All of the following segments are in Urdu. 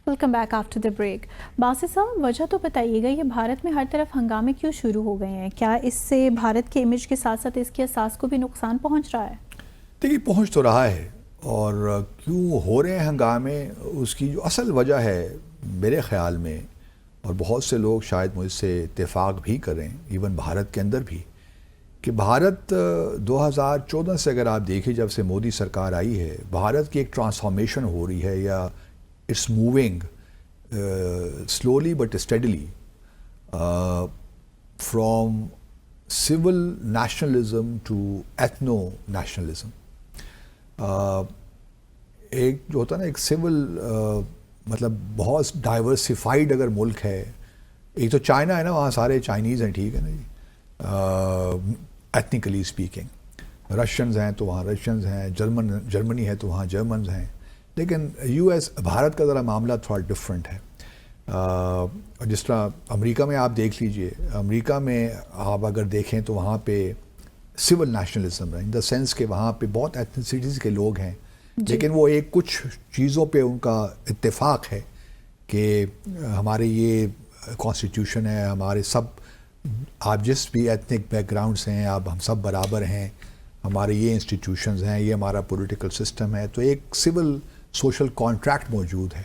Welcome back after the break. Basit صاحب, وجہ تو بتائیے گا, یہ بھارت میں ہر طرف ہنگامے کیوں شروع ہو گئے ہیں؟ کیا اس سے بھارت کے امیج کے ساتھ ساتھ اس کے اساس کو بھی نقصان پہنچ رہا ہے؟ دیکھیے, پہنچ تو رہا ہے, اور کیوں ہو رہے ہیں ہنگامے, اس کی جو اصل وجہ ہے میرے خیال میں, اور بہت سے لوگ شاید مجھ سے اتفاق بھی کریں, ایون بھارت کے اندر بھی, کہ بھارت 2014 سے اگر آپ دیکھیں, جب سے مودی سرکار آئی ہے, بھارت کی ایک ٹرانسفارمیشن ہو رہی ہے, یا it's moving slowly but steadily from civil nationalism to ethno nationalism. ایک جو ہوتا ہے نا, ایک سول مطلب بہت ڈائیورسفائڈ اگر ملک ہے, ایک تو چائنا ہے نا, وہاں سارے چائنیز ہیں, ٹھیک ہے نا جی, ایتھنیکلی اسپیکنگ. رشینز ہیں تو وہاں رشینز ہیں, جرمنی ہے تو وہاں جرمنز ہیں, لیکن بھارت کا ذرا معاملہ تھوڑا ڈفرینٹ ہے. جس طرح امریکہ میں آپ دیکھ لیجئے, امریکہ میں آپ اگر دیکھیں تو وہاں پہ سول نیشنلزم ہے, ان دا سینس کہ وہاں پہ بہت ایتھنیسٹیز کے لوگ ہیں, لیکن وہ ایک کچھ چیزوں پہ ان کا اتفاق ہے کہ ہمارے یہ کانسٹیٹیوشن ہے, ہمارے سب, آپ جس بھی ایتھنک بیک گراؤنڈ سے ہیں, آپ ہم سب برابر ہیں, ہمارے یہ انسٹیٹیوشنز ہیں, یہ ہمارا پولیٹیکل سسٹم ہے. تو ایک سول سوشل کانٹریکٹ موجود ہے,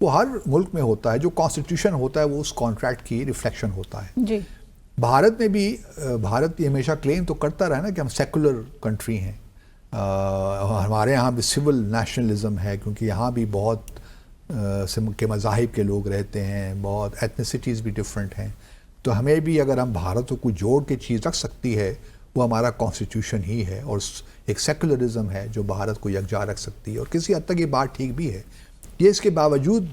وہ ہر ملک میں ہوتا ہے. جو کانسٹیٹیوشن ہوتا ہے وہ اس کانٹریکٹ کی ریفلیکشن ہوتا ہے. جی, بھارت میں بھی, بھارت بھی ہمیشہ کلیم تو کرتا رہا نا کہ ہم سیکولر کنٹری ہیں, ہمارے یہاں بھی سول نیشنلزم ہے, کیونکہ یہاں بھی بہت کے مذاہب کے لوگ رہتے ہیں, بہت ایتھنیسٹیز بھی ڈفرینٹ ہیں. تو ہمیں بھی اگر ہم بھارت کو کوئی جوڑ کے چیز رکھ سکتی ہے, وہ ہمارا کانسٹیٹیوشن ہی ہے, اور ایک سیکولرزم ہے جو بھارت کو یکجا رکھ سکتی ہے, اور کسی حد تک یہ بات ٹھیک بھی ہے. یہ اس کے باوجود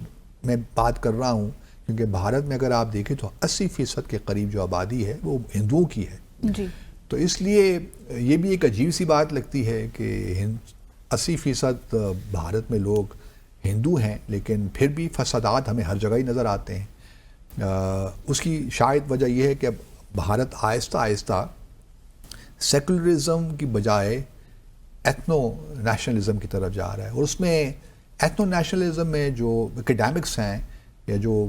میں بات کر رہا ہوں کیونکہ بھارت میں اگر آپ دیکھیں تو 80% کے قریب جو آبادی ہے وہ ہندوؤں کی ہے. جی, تو اس لیے یہ بھی ایک عجیب سی بات لگتی ہے کہ 80% بھارت میں لوگ ہندو ہیں, لیکن پھر بھی فسادات ہمیں ہر جگہ ہی نظر آتے ہیں. اس کی شاید وجہ یہ ہے کہ اب بھارت آہستہ آہستہ سیکولرزم کی بجائے ایتھنو نیشنلزم کی طرف جا رہا ہے, اور اس میں ایتھنو نیشنلزم میں جو اکیڈیمکس ہیں یا جو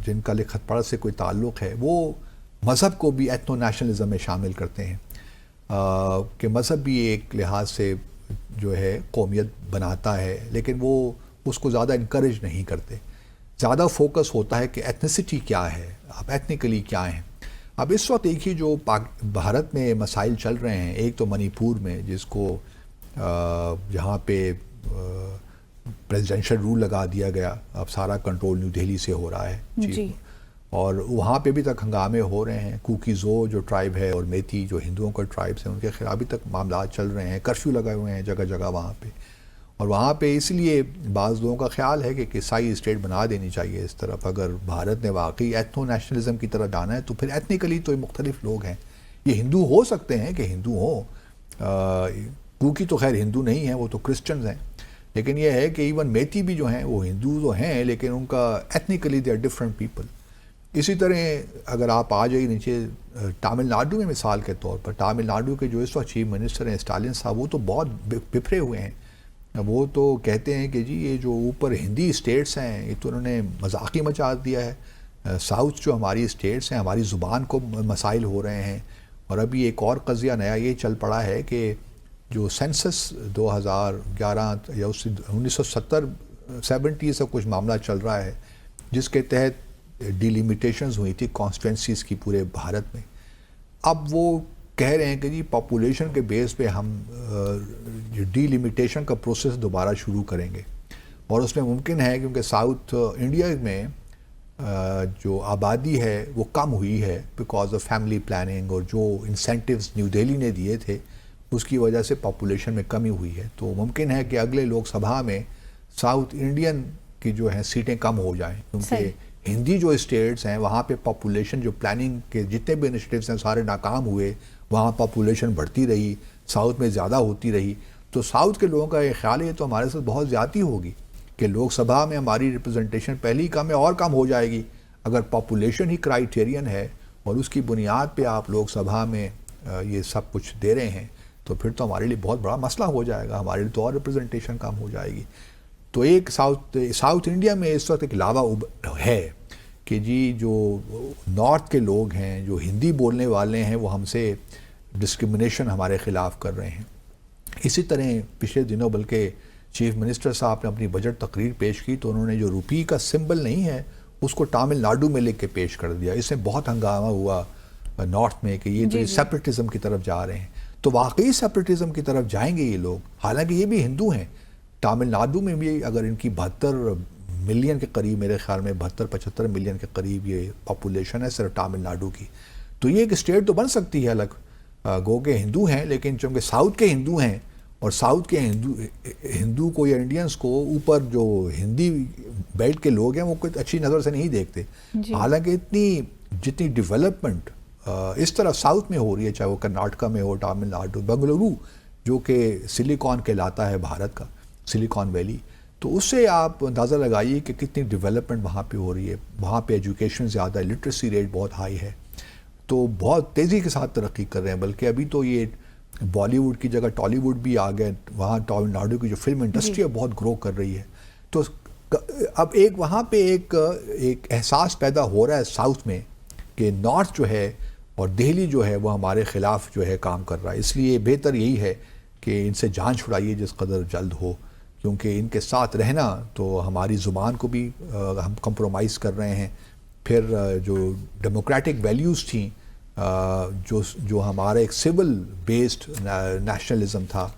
جن کا لکھت پڑھ سے کوئی تعلق ہے, وہ مذہب کو بھی ایتھنو نیشنلزم میں شامل کرتے ہیں, کہ مذہب بھی ایک لحاظ سے جو ہے قومیت بناتا ہے, لیکن وہ اس کو زیادہ انکریج نہیں کرتے. زیادہ فوکس ہوتا ہے کہ ایتھنیسٹی کیا ہے, آپ ایتھنیکلی کیا ہیں. اب اس وقت ایک ہی جو بھارت میں مسائل چل رہے ہیں, ایک تو منی پور میں, جس کو جہاں پہ پریزیڈنشل رول لگا دیا گیا, اب سارا کنٹرول نیو دہلی سے ہو رہا ہے. جی, اور وہاں پہ بھی تک ہنگامے ہو رہے ہیں. کوکیزو جو ٹرائب ہے اور میتی جو ہندوؤں کا ٹرائبس ہیں, ان کے خلاف ابھی تک معاملات چل رہے ہیں, کرفیو لگائے ہوئے ہیں جگہ جگہ وہاں پہ. اور وہاں پہ اس لیے بعض لوگوں کا خیال ہے کہ عیسائی اسٹیٹ بنا دینی چاہیے اس طرف. اگر بھارت نے واقعی ایتھنو نیشنلزم کی طرف جانا ہے تو پھر ایتھنیکلی تو مختلف لوگ ہیں, یہ ہندو ہو سکتے ہیں کہ ہندو ہوں, کوکی تو خیر ہندو نہیں ہیں, وہ تو کرسچنز ہیں, لیکن یہ ہے کہ ایون میتی بھی جو ہیں وہ ہندو تو ہیں, لیکن ان کا ایتھنیکلی دے آر ڈفرینٹ پیپل. اسی طرح اگر آپ آ جائیے نیچے تامل ناڈو میں, مثال کے طور پر تامل ناڈو کے جو اس وقت چیف منسٹر ہیں اسٹالن صاحب, وہ تو بہت بپھرے ہوئے ہیں. وہ تو کہتے ہیں کہ جی یہ جو اوپر ہندی اسٹیٹس ہیں یہ تو انہوں نے مذاق ہی مچا دیا ہے, ساؤتھ جو ہماری اسٹیٹس ہیں ہماری زبان کو مسائل ہو رہے ہیں. اور ابھی ایک اور قضیہ نیا یہ چل پڑا ہے کہ جو سینسس 2011 یا 1970 سے کچھ معاملہ چل رہا ہے, جس کے تحت ڈیلیمیٹیشنز ہوئی تھی کانسٹیٹوینسیز کی پورے بھارت میں. اب وہ کہہ رہے ہیں کہ جی پاپولیشن کے بیس پہ ہم ڈیلیمیٹیشن کا پروسیس دوبارہ شروع کریں گے, اور اس میں ممکن ہے کیونکہ ساؤتھ انڈیا میں جو آبادی ہے وہ کم ہوئی ہے بیکاز آف فیملی پلاننگ, اور جو انسینٹیوز نیو دہلی نے دیے تھے اس کی وجہ سے پاپولیشن میں کمی ہوئی ہے. تو ممکن ہے کہ اگلے لوک سبھا میں ساؤتھ انڈین کی جو ہیں سیٹیں کم ہو جائیں, کیونکہ ہندی جو اسٹیٹس ہیں وہاں پہ پاپولیشن جو پلاننگ کے جتنے بھی انیشیٹیوز ہیں سارے ناکام ہوئے, وہاں پاپولیشن بڑھتی رہی, ساؤتھ میں زیادہ ہوتی رہی. تو ساؤتھ کے لوگوں کا یہ خیال ہے تو ہمارے ساتھ بہت زیادتی ہوگی کہ لوک سبھا میں ہماری ریپرزنٹیشن پہلے ہی کم ہے اور کم ہو جائے گی. اگر پاپولیشن ہی کرائیٹیرین ہے اور اس کی بنیاد پہ آپ لوک سبھا میں یہ سب کچھ دے رہے ہیں, تو پھر تو ہمارے لیے بہت بڑا مسئلہ ہو جائے گا, ہمارے لیے تو اور ریپرزنٹیشن کم ہو جائے گی. تو ایک ساؤتھ انڈیا میں اس وقت ایک لاوا ہے کہ جی جو نارتھ کے لوگ ہیں جو ہندی بولنے والے ہیں وہ ہم سے ڈسکرمنیشن ہمارے خلاف کر رہے ہیں. اسی طرح پچھلے دنوں بلکہ چیف منسٹر صاحب نے اپنی بجٹ تقریر پیش کی تو انہوں نے جو روپی کا سمبل نہیں ہے اس کو تامل ناڈو میں لکھ کے پیش کر دیا. اس سے بہت ہنگامہ ہوا نارتھ میں کہ یہ تو سیپریٹزم کی طرف جا رہے ہیں. تو واقعی سیپریٹزم کی طرف جائیں گے یہ لوگ, حالانکہ یہ بھی ہندو ہیں. تامل ناڈو میں بھی اگر ان کی 72 ملین کے قریب, میرے خیال میں 72-75 ملین کے قریب یہ پاپولیشن ہے صرف تامل ناڈو کی, تو یہ ایک اسٹیٹ تو بن سکتی ہے الگ, گو کہ ہندو ہیں لیکن چونکہ ساؤتھ کے ہندو ہیں اور ساؤتھ کے ہندو کو یا انڈینس کو اوپر جو ہندی بیلٹ کے لوگ ہیں وہ کوئی اچھی نظر سے نہیں دیکھتے. حالانکہ جتنی ڈیولپمنٹ اس طرح ساؤتھ میں ہو رہی ہے, چاہے وہ کرناٹکا میں ہو, تامل ناڈو, بنگلورو جو کہ سلیکان کہلاتا ہے بھارت کا, سلیکان ویلی, تو اس سے آپ اندازہ لگائیے کہ کتنی ڈیولپمنٹ وہاں پہ ہو رہی ہے. وہاں پہ ایجوکیشن زیادہ ہے, لٹریسی ریٹ بہت ہائی ہے, تو بہت تیزی کے ساتھ ترقی کر رہے ہیں. بلکہ ابھی تو یہ بالی ووڈ کی جگہ ٹالی ووڈ بھی آ گئے, وہاں تامل ناڈو کی جو فلم انڈسٹری ہے بہت گرو کر رہی ہے. تو اب ایک وہاں پہ ایک احساس پیدا ہو رہا ہے ساؤتھ میں کہ نارتھ جو ہے اور دہلی جو ہے وہ ہمارے خلاف جو ہے کام کر رہا ہے. اس لیے بہتر یہی ہے کہ ان سے جان چھڑائیے جس قدر جلد ہو, کیونکہ ان کے ساتھ رہنا تو ہماری زبان کو بھی ہم کمپرومائز کر رہے ہیں. پھر جو ڈیموکریٹک ویلیوز تھیں, جو ہمارا ایک سول بیسڈ نیشنلزم تھا,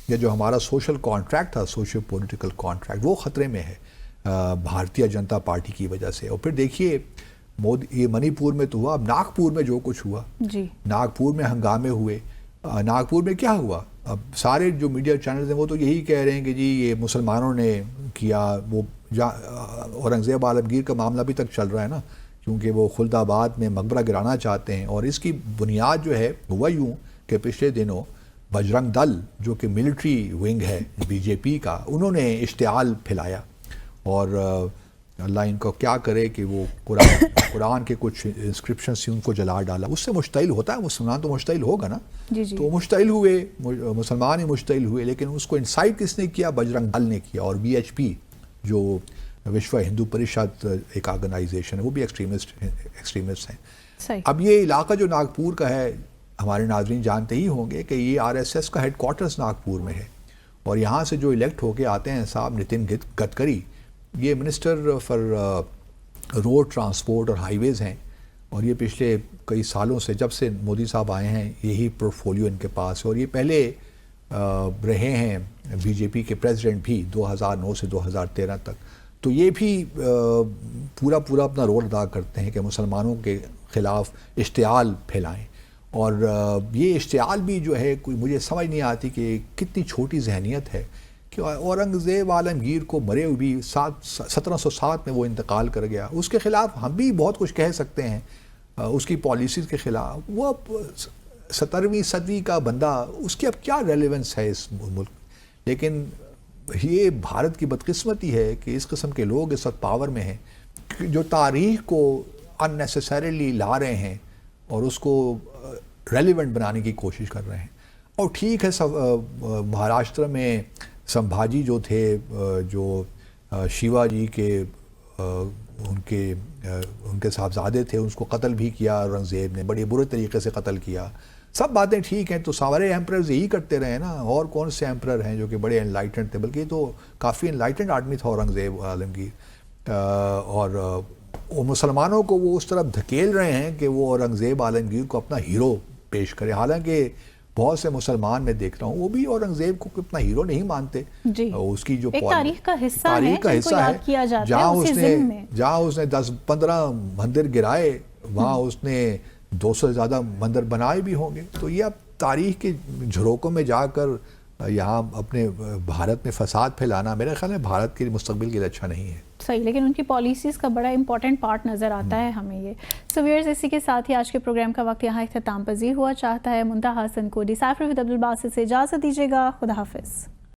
یا جو ہمارا سوشل کانٹریکٹ تھا, سوشل پولیٹیکل کانٹریکٹ, وہ خطرے میں ہے بھارتیہ جنتا پارٹی کی وجہ سے. اور پھر دیکھیے یہ منی پور میں تو ہوا, اب ناگپور میں جو کچھ ہوا, ناگپور میں ہنگامے ہوئے. ناگپور میں کیا ہوا؟ اب سارے جو میڈیا چینلز ہیں وہ تو یہی کہہ رہے ہیں کہ جی یہ مسلمانوں نے کیا. وہ اورنگزیب عالمگیر کا معاملہ بھی تک چل رہا ہے نا, کیونکہ وہ خلد آباد میں مقبرہ گرانا چاہتے ہیں. اور اس کی بنیاد جو ہے ہوا یوں کہ پچھلے دنوں بجرنگ دل جو کہ ملٹری ونگ ہے بی جے پی کا, انہوں نے اشتعال پھیلایا, اور اللہ ان کو کیا کرے کہ وہ قرآن کے کچھ انسکرپشن سے ان کو جلا ڈالا. اس سے مشتعل ہوتا ہے مسلمان, تو مشتعل ہوگا نا. تو مشتعل ہوئے, مسلمان ہی مشتعل ہوئے, لیکن اس کو انسائٹ کس نے کیا؟ بجرنگ دل نے کیا. اور بی ایچ پی جو وشو ہندو پریشد ایک آرگنائزیشن ہے, وہ بھی ایکسٹریمسٹ ہیں. اب یہ علاقہ جو ناگپور کا ہے, ہمارے ناظرین جانتے ہی ہوں گے کہ یہ RSS کا ہیڈ کوارٹرز ناگپور میں ہے. اور یہاں سے جو الیکٹ ہو کے آتے ہیں صاحب نتن گڈکری, یہ منسٹر فار روڈ ٹرانسپورٹ اور ہائی ویز ہیں, اور یہ پچھلے کئی سالوں سے جب سے مودی صاحب آئے ہیں یہی پورٹفولیو ان کے پاس ہے. اور یہ پہلے رہے ہیں بی جے پی کے پریزیڈنٹ بھی 2009 سے 2013 تک. تو یہ بھی پورا اپنا رول ادا کرتے ہیں کہ مسلمانوں کے خلاف اشتعال پھیلائیں. اور یہ اشتعال بھی جو ہے کوئی مجھے سمجھ نہیں آتی کہ کتنی چھوٹی ذہنیت ہے کہ اورنگزیب عالمگیر کو مرے ہوئے بھی 1707 میں وہ انتقال کر گیا, اس کے خلاف ہم بھی بہت کچھ کہہ سکتے ہیں, اس کی پالیسیز کے خلاف. وہ 17ویں صدی کا بندہ, اس کی اب کیا ریلیونس ہے اس ملک. لیکن یہ بھارت کی بدقسمتی ہے کہ اس قسم کے لوگ اس وقت پاور میں ہیں جو تاریخ کو ان نیسیسریلی لا رہے ہیں اور اس کو ریلیونٹ بنانے کی کوشش کر رہے ہیں. اور ٹھیک ہے, مہاراشٹر میں سمبھاجی جو تھے, جو شیوا جی کے ان کے صاحبزادے تھے, اس کو قتل بھی کیا اورنگزیب نے, بڑے برے طریقے سے قتل کیا. سب باتیں ٹھیک ہیں, تو سارے ایمپررز یہی کرتے رہے نا. اور کون سے ایمپرر ہیں جو کہ بڑے انلائٹنڈ تھے؟ بلکہ یہ تو کافی انلائٹنڈ آدمی تھا اورنگزیب عالمگیر. اور مسلمانوں کو وہ اس طرف دھکیل رہے ہیں کہ وہ اورنگزیب عالمگیر کو اپنا ہیرو پیش کرے. حالانکہ بہت سے مسلمان میں دیکھ رہا ہوں وہ بھی اورنگزیب کو اپنا ہیرو نہیں مانتے. اس کی جو تاریخ کا حصہ ہے, جہاں اس نے 10-15 مندر گرائے, وہاں اس نے 200 سے زیادہ مندر بنائے بھی ہوں گے. تو یہ اب تاریخ کے جھروکوں میں جا کر یہاں اپنے بھارت میں فساد پھیلانا میرے خیال میں بھارت کے مستقبل کے لیے اچھا نہیں ہے. صحیح, لیکن ان کی پالیسیز کا بڑا امپورٹنٹ پارٹ نظر آتا ہے ہمیں یہ. سو ویئرز, اسی کے ساتھ ہی آج کے پروگرام کا وقت یہاں اختتام پذیر ہوا چاہتا ہے. منتہا حسن کوڈی سائفر ود عبدالباسط سے اجازت دیجیے گا. خدا حافظ.